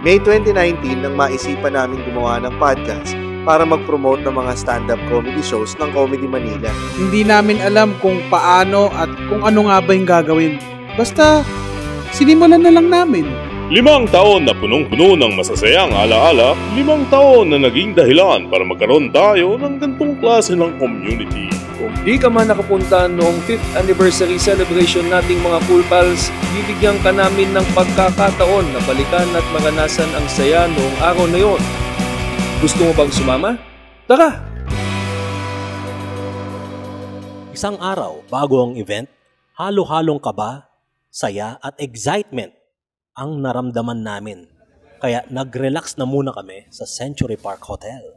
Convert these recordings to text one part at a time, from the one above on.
May 2019 nang maisipan namin gumawa ng podcast para mag-promote ng mga stand-up comedy shows ng Comedy Manila. Hindi namin alam kung paano at kung ano nga ba yung gagawin. Basta, sinimulan na lang namin. 5 taon na punong-puno ng masasayang alaala, 5 taon na naging dahilan para magkaroon tayo ng ganitong klase ng community. Kung di ka man nakapunta noong 5th anniversary celebration nating mga Cool Pals, bibigyan ka namin ng pagkakataon na balikan at maranasan ang saya noong araw na yon. Gusto mo bang sumama? Tara! Isang araw bago ang event, halo-halong kaba, saya at excitement ang naramdaman namin. Kaya nag-relax na muna kami sa Century Park Hotel.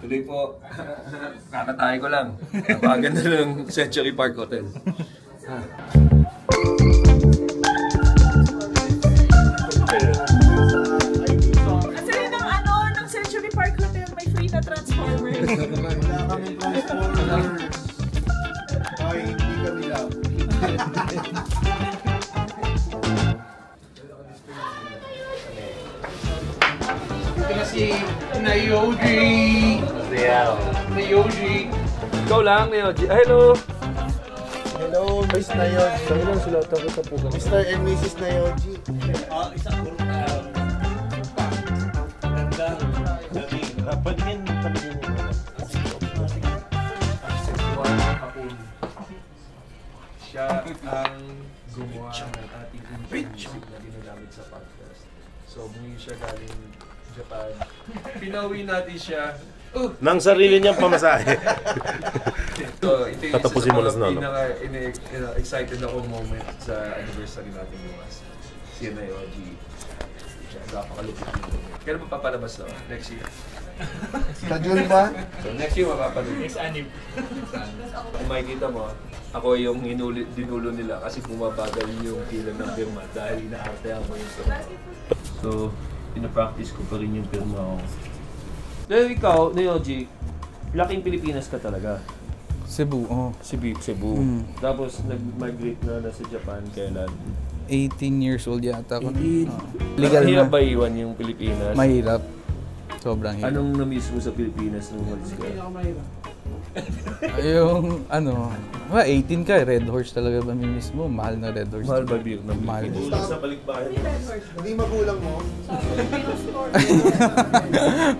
Tuloy po, kakatayo ko lang. Napaganda ng Century Park Hotel. Kasi ng Century Park Hotel, may free na transformer. Wala kaming transformer. Ay, hindi kami lang. Ito na si Nayoji. Nayoji. Ikaw lang, Neoji. Hello! Hello, Miss Nayoji. Hello, sulatan ko sa puga. Mr. and Mrs. Nayoji. Siya ang gumawa ng ating music na ginagamit sa podcast. So, bumili siya galing Japan. Pinauwi natin siya. Nang sarili niyang pamasahe. So, ito yung Tatapusin mo na isa sa sa mga excited ako moment sa anniversary natin bukas. Si Nayoji. Siya, napakalupit nito. Kailan pa papalabas na? Next year. Sa June ba? So, next year mapapalabas. Next anime. Kung makikita mo, ako yung dinulo nila kasi bumabagal yung pila ng pirma dahil inaarte ako yung pirma. So, pinapractice ko pa rin yung pirma ko. Dahil ikaw, Neoji, laking Pilipinas ka talaga. Cebu, Cebu. Tapos nag-migrate na sa Japan kailan? 18 years old yata ako. Legal na. Mahirap ba iwan yung Pilipinas? Mahirap. Sobrang hirap. Anong na-miss mo sa Pilipinas nung umalis ka? Yung 18 ka, Red Horse talaga ba miss mo? Mahal na Red Horse. Mahal ba beer na Mahal. Sa balikbayan. Hindi magulang mo.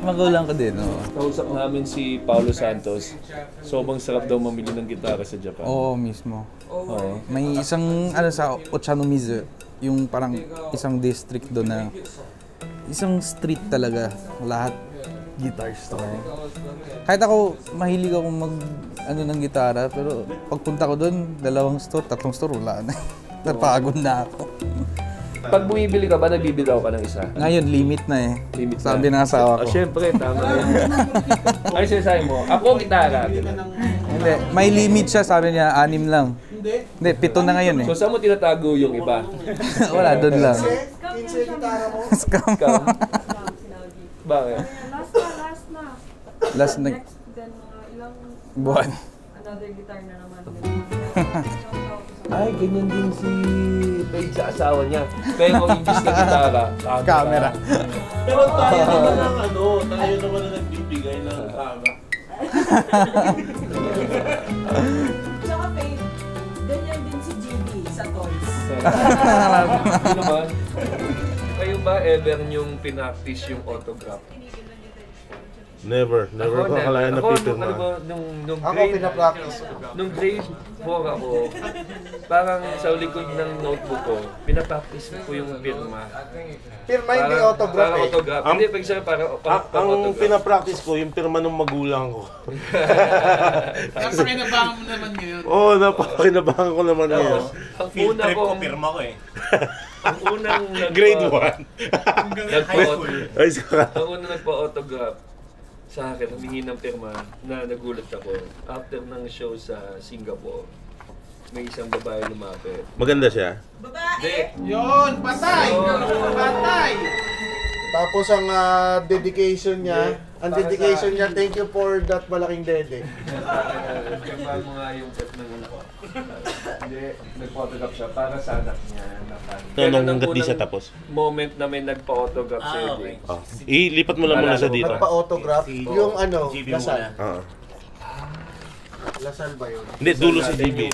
Magulang ko din, oo. Kausap namin si Paulo Santos. Sobrang sarap daw mamili ng gitara sa Japan. Oo, mismo. Oo. May isang, sa Ochanomizu, yung parang isang district doon na isang street talaga, lahat guitar store. Kahit ako, mahilig ako ng gitara, pero pagpunta ko doon, 2 store, 3 store, wala na. Napagod na ako. Pag bumibili ka ba, nagbibitaw ka ng isa? Ngayon, limit na eh. Limit na. Sabi ng asawa ko. Siyempre, tama yan. Ay, sinasabi mo, ako ang gitara. Hindi, may limit siya, sabi niya, 6 lang. Hindi, 7 na ngayon eh. So, saan mo tinatago yung iba? Wala, doon lang. Scam. Scam? Bakit? Last na. Last na Then, ilang buwan. another guitar na naman. Ay, ganyan din si Paige sa asawa niya. Pero imbis na gitara, Camera. Pero tayo naman tayo naman na nagbibigay ng kama. Tsaka Faith, ganyan din si GB sa toys. Ano ba? Kayo ba ever niyong pinaktis yung autograph? Never ko akalain na pipirma. Nung Ako grade, pinapractice. nung grade 4 ako, parang sa likod ng notebook ko, pinapractice ko yung pirma. Pirma hindi autograph Para eh. autograph. Hindi, pag sabi para Ang autograph. pinapractice ko, yung pirma ng magulang ko. Napakinabangan mo naman ngayon. Oo, napakinabangan ko naman ngayon. Ang una ko, pirma ko eh. ang unang Grade 1. Ay, ang unang nagpa-autograph sa akin, humingi ng pirma na nagulat ako. After ng show sa Singapore, may isang babae lumapit. Maganda siya. Babae! Yun! Patay! Patay! Tapos ang dedication niya, thank you for that malaking dede. Kaya mo nga yung pet ng anak ko. Hindi, nag-photograph siya para sa anak niya. Nung hanggat di siya tapos. Moment na may nagpa-autograph sa Eddie. Ilipat mo lang muna sa dito. Nagpa-autograph, yung Lasal. Lasal ba yun? Hindi, dulo si GB.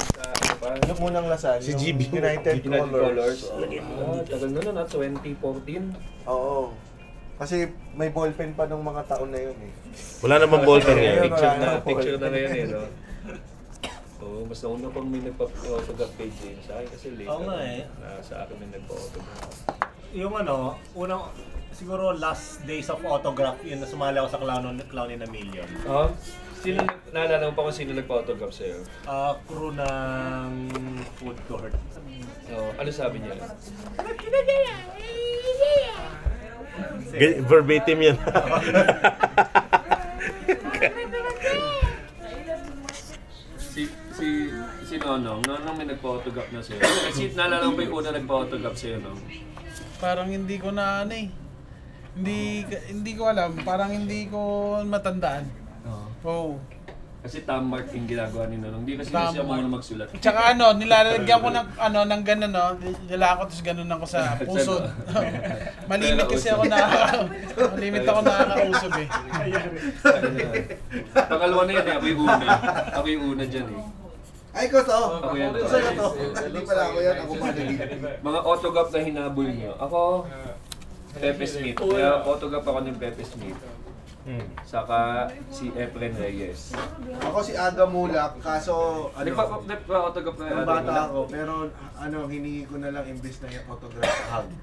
Yung unang Lasal, Si yung GB. United Colors. Tagal na 2014. Oo. Kasi may ballpen pa nung mga taon na yun eh. Wala namang ballpen ngayon. Picture na ngayon eh, no? Oo, mas nauna pang may nagpa-autograph kay James. Sa akin kasi later. Oo nga eh. Sa akin may nagpa-autograph. Yung unang, siguro last days of autograph, yun na sumali ako sa Clown in a Million. Sino, naalala mo pa kung sino nagpa-autograph sa'yo? Crew ng food court. Ano sabi niya? Verbatim yan. Si Nonong may nagpa-autograph na sa'yo. Kasi naalala mo pa yung una nagpa-autograph sa'yo, no? Parang hindi ko na hindi ko alam, parang hindi ko matandaan. Oo. Kasi tammark yung ginagawa ni Nonong. Hindi kasi siya muna magsulat. Tsaka nilalagyan ko ng gano'n, nilako tapos gano'n ako sa puso. Malimit kasi ako nakakausog eh. Pangalawa na yan eh, ako yung una dyan eh. Ay, ko to! Ako yan. Hindi pala ako yan, ako managig. Mga autograph na hinabol niyo. Ako, Pepe Smith. Kaya autograph ako ng Pepe Smith. Saka si Efren Reyes. Ako si Aga Mulak, kaso Nagpa-autograph na yung bata ako, pero hiningi ko na lang imbis na yung autograph hug.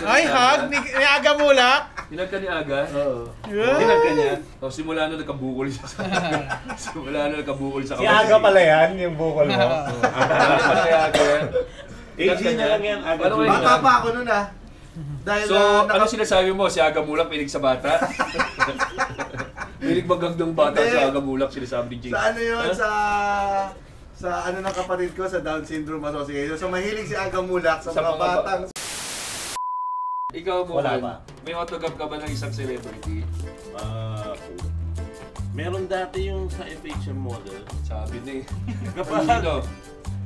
Ay, hug! Ni Aga Mulak! Hinag ka ni Aga? Oo. Hinag ka niya? Simula na nagkabukol siya sa Si Aga pala yan, yung bukol mo. Pala kay Aga yan. AG na lang yan. Bata pa ako nun Dahil So, ano sinasabi mo? Si Aga Mulak pinig sa bata? Pinig magagdang bata si Aga Mulak, sinasabi ni Jake. Sa ano yun, sa ano ng kapatid ko, sa Down Syndrome Association. So mahilig si Aga Mulak sa mga batang... Ikaw mo, Wala pa. May autograph ka ba ng isang celebrity? Meron dati yung sa FHM model. Sabi na eh. Kapag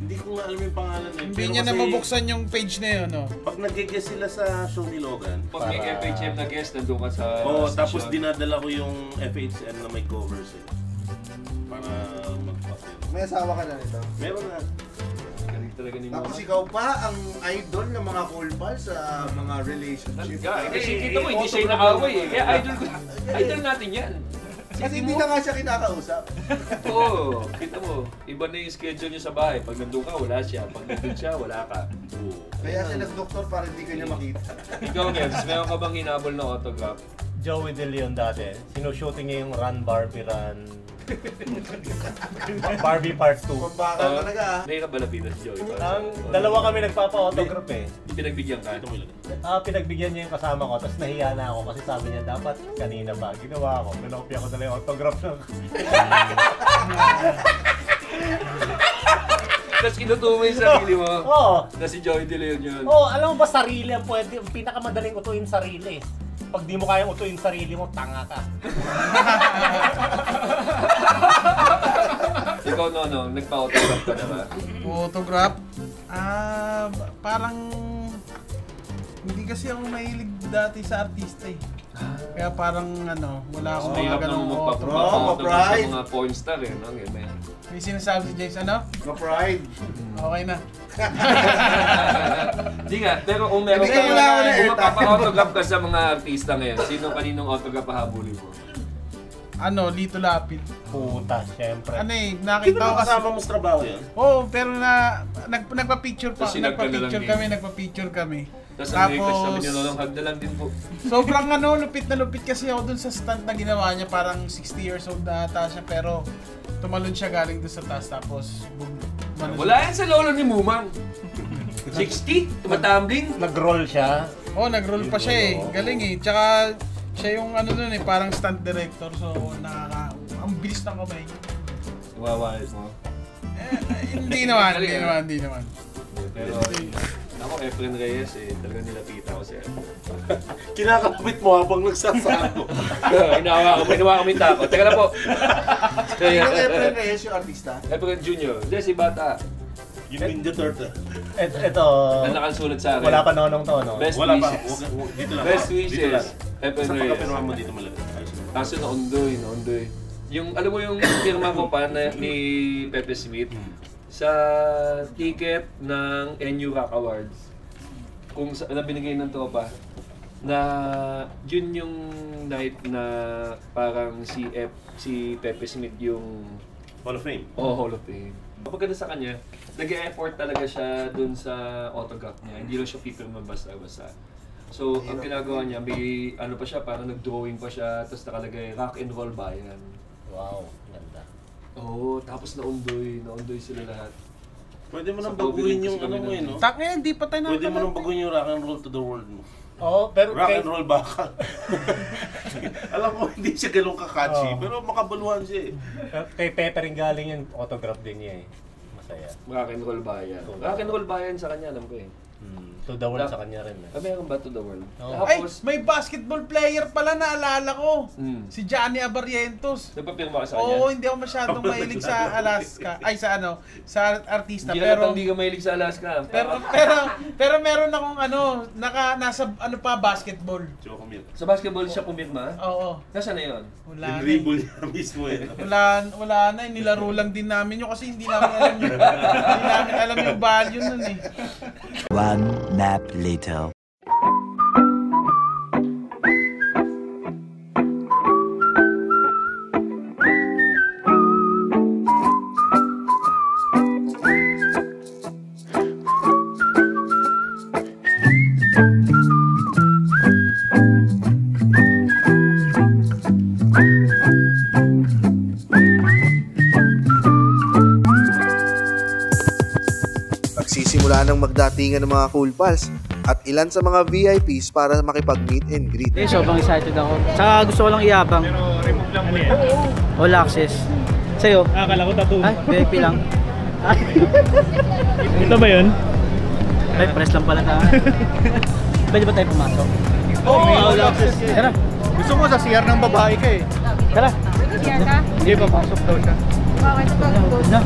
hindi ko nga alam yung pangalan eh. Hindi niya na mabuksan yung page na yun, Pag nag-guest sila sa show ni Logan. Pag may FHM na guest, nandun ka sa... Tapos dinadala ko yung FHM na may covers para mag-papel. May asawa ka na nito? Meron na. Talaga ni Tapos ikaw pa ang idol ng mga cool pals sa mga relationship. Kasi kita mo, hindi siya inaaway eh. Kaya idol natin yan. Kasi hindi na nga siya kinakausap. Oo, kita mo. Iba na yung schedule niya sa bahay. Pag nandun ka, wala siya. Pag nandun siya, wala ka. Kaya siya nag-doktor para hindi ka niya makita. Ikaw, Nels, meron ka bang hinabol na autograph? Joey De Leon dati, sinushooting niya yung Run Barbie Run. Barbie Part 2. Pambaka talaga Nahirap ba lapitan si Joey? Dalawa kami nagpapa-autograph eh. Pinagbigyan ka? Pinagbigyan niya yung kasama ko, tapos nahiya na ako kasi sabi niya dapat kanina pa. Ginawa ko, pinopia ko na yung autograph ng... Tapos kinutumo yung sarili mo? Oo. Na si Joey De Leon yun? Oo, alam mo ba sarili ang pwede, ang pinakamadaling utuin sarili. Pag di mo kayang utuin sarili mo, tanga ka. Ikaw, nagpa-autograph ka na ba? Photograph? Parang hindi kasi ako mahilig dati sa artista eh. Kaya parang wala akong mga ganong magpa-autograph sa mga porn star eh. May sinasabi si James, Ma-pride. Okay na. Hindi nga, pero kung meron ka kung magpapa-autograph ka sa mga artista ngayon, kaninong autograph pahabulin mo? Lito Lapid. Puta, syempre. Nakita ko kasama mo sa trabaho yan? Oo, pero nagpa-picture pa. Tapos Nagpa-picture kami. Tapos ang request sabi niya, hug na lang din po. Sobrang lupit na lupit kasi ako dun sa stunt na ginawa niya. Parang 60 years old na ata siya, pero tumalon siya galing dun sa taas. Tapos, wala yan sa lolo ni Mumang. 60? Tumatumbling? Nag-roll siya. Oo, nag-roll pa siya eh. Galing eh. Tsaka, siya yung dun eh, parang stunt director. So, ang bilis ng kamay. Wawalit mo? Hindi naman. Pero, Ako, Efren Reyes, talagang nilapita ko siya. Kinakalapit mo habang nagsasako. Hinawa kami tako. Teka na po. Yung Efren Reyes yung artista? Efren Jr. Hindi, si Bata. Yung Ninja Turtle. Ito, Ang nakasulat sa akin. wala pa nonong to, no? Best Wala pa. wishes. Dito lang. Best Dito lang. wishes. Efren Sa Reyes. pagkapinuhan mo dito malagay. Kaso naundoy. Yung, alam mo yung firma ko pa ni Pepe Smith, sa ticket ng NU Rock Awards, kung na binigay ng tropa, na yun yung night na parang si Pepe Smith yung Hall of Fame. Hall of Fame. Kapag sa kanya, nag-e-effort talaga siya dun sa autograph niya. Hindi lang siya pipirma basta-basta. So, ang ginagawa niya, may ano pa siya, parang nag-drawing pa siya, tapos nakalagay, rock and roll bayan. Wow, ganda. Oo, tapos naundoy sila lahat. Pwede mo nang Sa baguhin COVID yung kasi ano kami mo nun. no? Takya, hindi pa tayo Pwede mo nang baguhin yung rock and roll to the world mo. Oo, pero Rock and roll baka. Alam ko hindi siya ganun ka-catchy, Oo. pero makabaluhan siya eh. kay Pepe rin galing yung autograph din niya eh. Masaya. Rock and roll bayan. Rock and roll bayan sa kanya, alam ko eh. To the world sa kanya rin. Ah, meron ba to the world? Oo. Ay, Tapos, may basketball player pala na alala ko. Hmm. Si Johnny Abarientos. nagpapirma ka sa kanya? Oo, hindi ako masyadong mahilig sa Alaska. Ay, sa artista. Hindi Pero, hindi ka mahilig sa Alaska. pero meron akong nasa pa, basketball. Chocolate. Sa basketball siya pumirma? Oo. Nasaan na yun? Wala Yung na. dribble niya mismo eh. Wala na, nilaro lang din namin yun kasi hindi namin alam yung value nun eh. One nap later. Nagsisimula ng magdatingan ng mga Cool Pals at ilan sa mga VIPs para makipag-meet and greet. Sobrang excited ako. Saka gusto ko lang iyabang. Pero remove lang mo yan. All access. Sa'yo? Akala ko tattoo. Ay, VIP lang. Ito ba yun? Ay, press lang pala tayo. Pwede ba tayo pumasok? Oo, all access. Tara. Gusto mo sa CR ng babae ka eh. Tara. Siya ka? Hindi, papasok daw siya. Bakit ito pag-post? Na.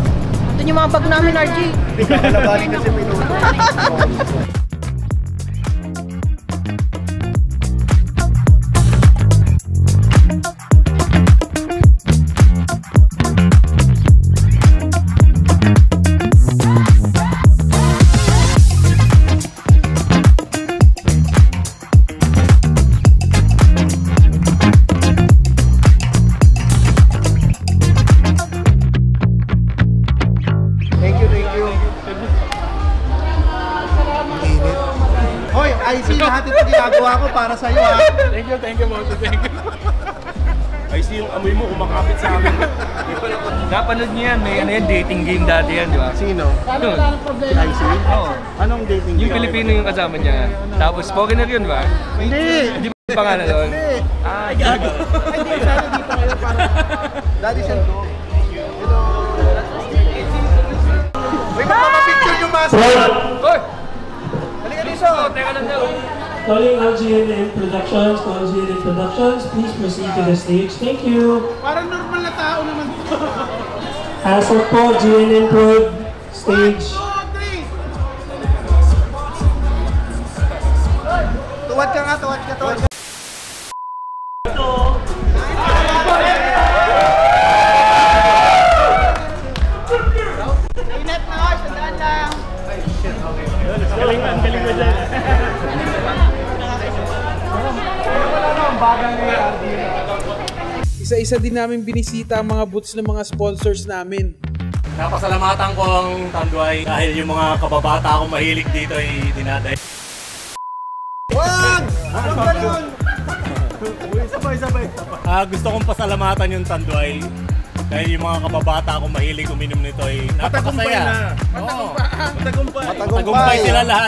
Ito yung mga bag namin, RG. Hindi ka kalabaling kasi pinuto. Hoy, IC, lahat ito ginagawa ko para sa'yo ha. Thank you, Monty. Thank you. Ay, yung amoy mo umakapit sa amin. Napanood niyo yan, may ano yan, dating game dati yan, di ba? Sino? Yun. Si IC? Oo. Anong dating? Yung Pilipino yung kasama niya. Tapos, foreigner yun ba? Hindi! Hindi ba yung pangalan doon? Hindi! Ah, gago. Ay, hindi. Sana dito kayo para... Daddy Shanto. Hello! Uy, magpapapicture yung mask! Hoy! Halika dito! Teka lang daw. Calling LGNN Productions, LGNN Productions, please proceed to the stage. Thank you. Parang normal na tao naman to. Asap po, GNN Prod, stage. Tuwad ka nga, tuwad ka. Inat na ako, sandaan lang. Galing mo dyan. Isa-isa din namin binisita ang mga booths ng mga sponsors namin. Napasalamatan ko ang Tanduay dahil yung mga kababata akong mahilig dito ay dinaday. Wag! Wag ka nun! Sabay. Gusto kong pasalamatan yung Tanduay dahil yung mga kababata akong mahilig uminom nito ay napakasaya. Oo.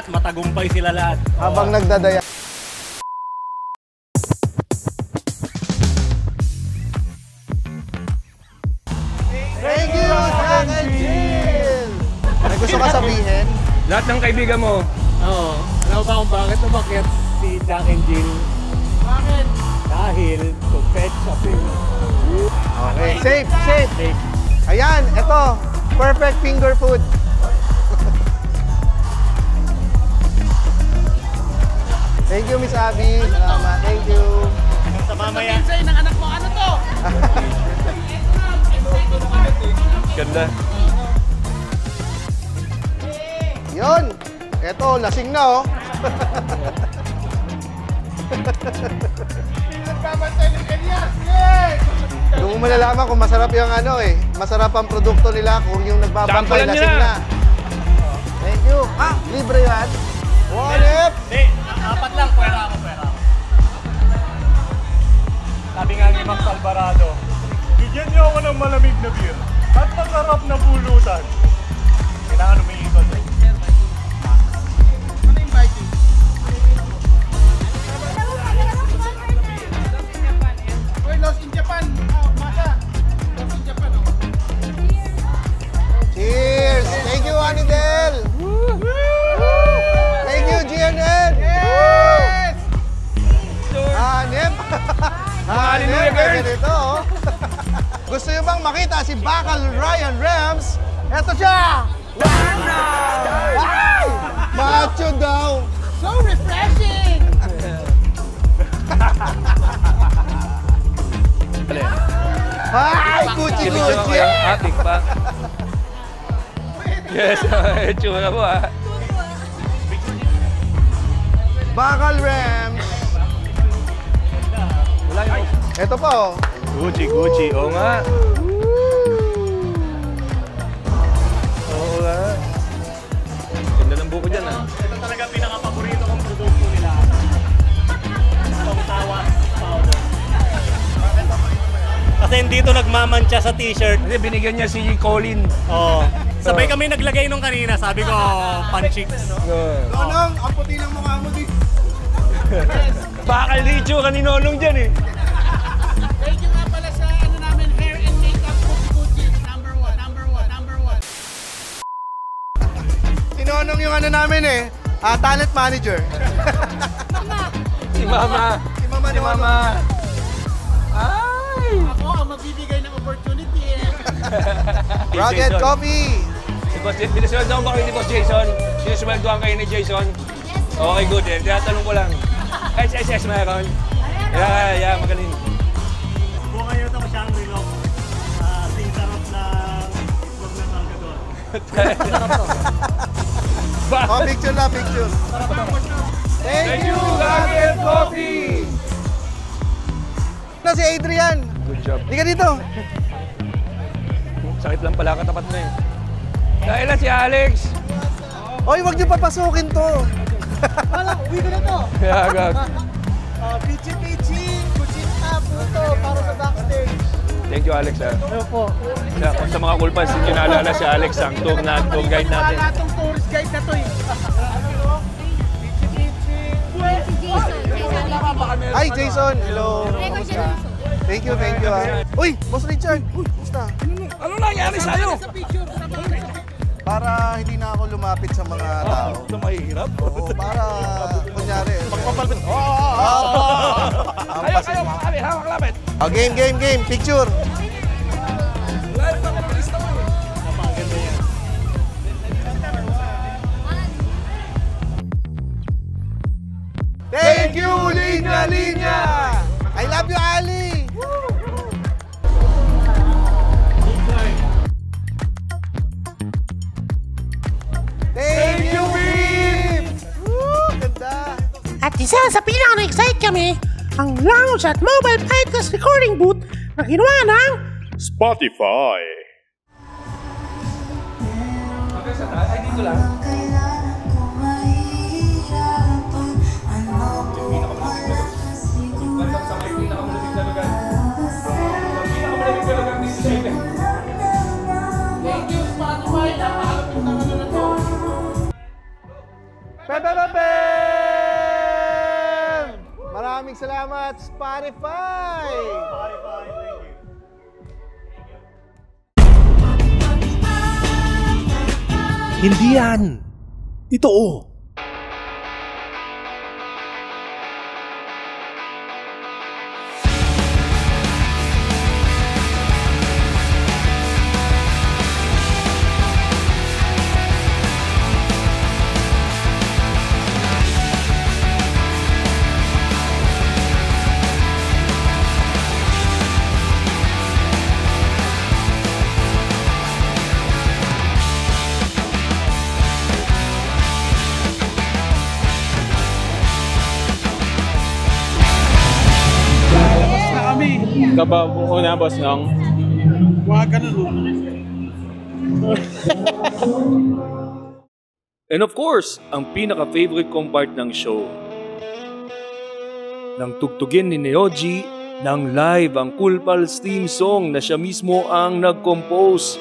Matagumpay sila lahat. Habang nagdadaya. Thank you, Jack and Jill! May gusto ka sabihin? Lahat ng kaibigan mo, Oo. Alam mo ba kung bakit umakyat si Jack and Jill? Bakit? Dahil to pet shopping. Okay, safe. Ayan, ito. Perfect finger food. Thank you, Miss Abby. Salamat. Thank you. Sa mamaya. Sa'yo ng anak mo, ano to? Ganda. Yun. Ito, lasing na, oh. Doon mo malalaman kung masarap yung ano eh. Masarap ang produkto nila kung yung nagbabantay lasing na. Thank you. Libre yan. What if? Hindi, apat lang. Pwera ako. Sabi nga ni Max Alvarado, bigyan niyo ako ng malamig na beer at masarap na pulutan. Kailangan umiikot eh. Lost in Japan. Masha. Lost in Japan. Cheers! Thank you, Anidel! Thank you, GNN! Yes! Hanep! Hanep! Ganito, oh. Gusto nyo bang makita si Bakal Ryan Rams? Eto siya! Ay! Macho daw! So refreshing! Ay! Gucci-gucci! Atik pa. Yes, itsura mo ah. Bakal Rams! Wala yun. Eto pa, oh. Gucci. Oo nga. Oo nga. Ganda ng buko dyan ah. Ito talaga pinaka-paborito kong produkto nila. Itong tawas powder. Kasi hindi ito nagmamantsa sa t-shirt. Hindi, binigyan niya si Colin. Oo. Sabay kami naglagay nung kanina. Sabi ko, panchicks. Nonong, ang puti ng mukha mo dito. Bakal Richo ka ni Nonong dyan eh. Thank you nga pala sa ano namin, hair and makeup Gucci. Number one. Si Nonong yung ano namin eh, talent manager. Si Mama. Si Mama. Ay! Ako ang magbibigay ng opportunity eh. Rocket Coffee. Si Boss Jason, sinusweldoan ba kayo ni Boss Jason? Sinusweldoan kayo ni Jason? Okay, good eh. Tinatanong ko lang. SSS meron? Yeah, magaling. Subukan nyo ito masyang rilok. Sing sarap na itlog ng algadon. Oh, picture na, picture. Thank you, Rocket Coffee. Na si Adrian. Good job. Di ka dito. Sakit lang pala katapat na eh. Dahil na si Alex. Oy, wag niyo papasukin to. Wala, uwi ko na to. Agag. Pichi, kuchinta, puto, para sa backstage. Thank you, Alex. Ano po? Sa mga cool fans, hindi nyo naalala si Alex ang tour guide natin. Wala itong tourist guide na to eh. Hi, Jason. Hello. Thank you. Uy, Boss Richard. Uy, kumusta? Ano nangyari sa'yo? Sa picture, sa mga Para hindi na ako lumapit sa mga tao. Ito mahirap. Oo, para kunyari. Magpapalpit. Kayo, mga kami, hawak lapit. Oh, game. Picture. Live na mga lista mo eh. Napakaganda yan. Thank you, Linya! I love you, Ali! Thank you, Beep! Woo! Ganda! At isa sa pinaka-excite kami, ang lounge at mobile podcast recording booth na ginawa ng Spotify. Ay, dito lang. Thank you, Spotify. Napakalapit na ano na to. Maraming salamat, Spotify! Hindi yan. Ito oh. Ikaw ba una, Boss Nong? Huwag ganun. And of course, ang pinaka-favorite kong part ng show. Nang tugtugin ni Neoji ng live ang Cool Pals theme song na siya mismo ang nag-compose.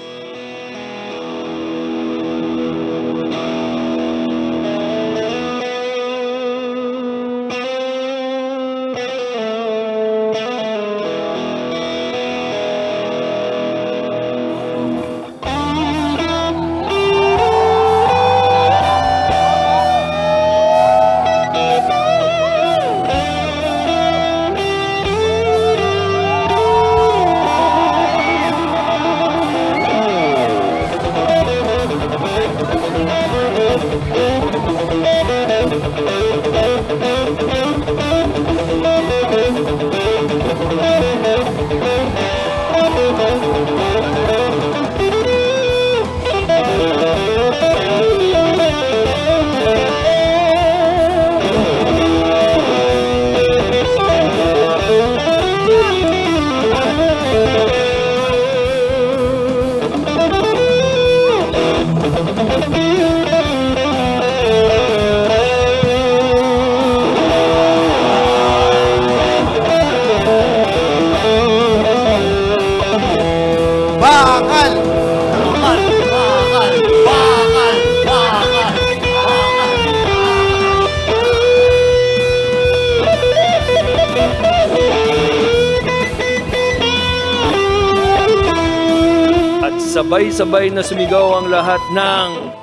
Sabay-sabay na sumigaw ang lahat ng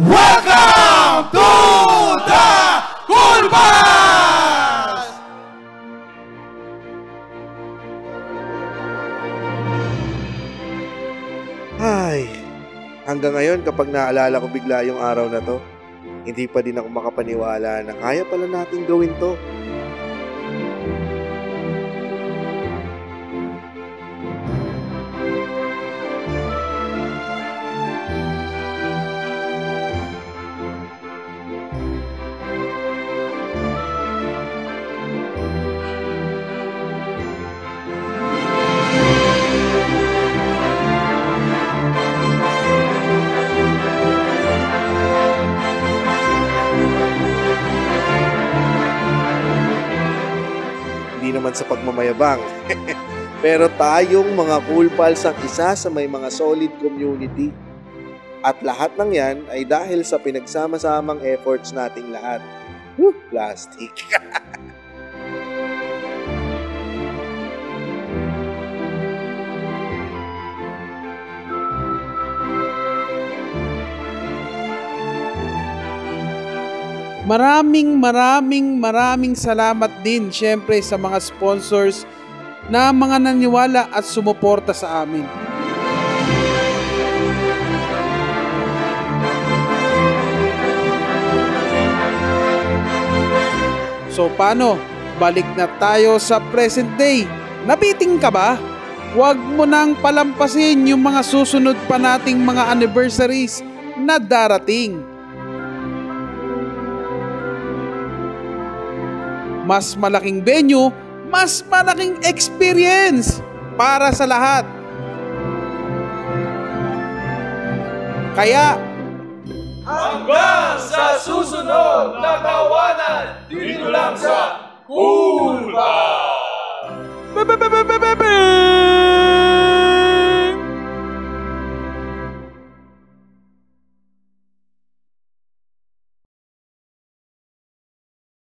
Welcome to the Cool Pals! Ay, hanggang ngayon kapag naalala ko bigla yung araw na to, hindi pa din ako makapaniwala na kaya pala natin gawin to. Naman sa pagmamayabang. Pero tayong mga Cool Pals ang isa sa may mga solid community. At lahat ng yan ay dahil sa pinagsama-samang efforts nating lahat. Plastic. Maraming salamat din syempre sa mga sponsors na mga naniwala at sumuporta sa amin. So paano? Balik na tayo sa present day. Nabiting ka ba? Huwag mo nang palampasin yung mga susunod pa nating mga anniversaries na darating. Mas malaking venue, mas malaking experience para sa lahat. Kaya, hanggang sa susunod na tawanan!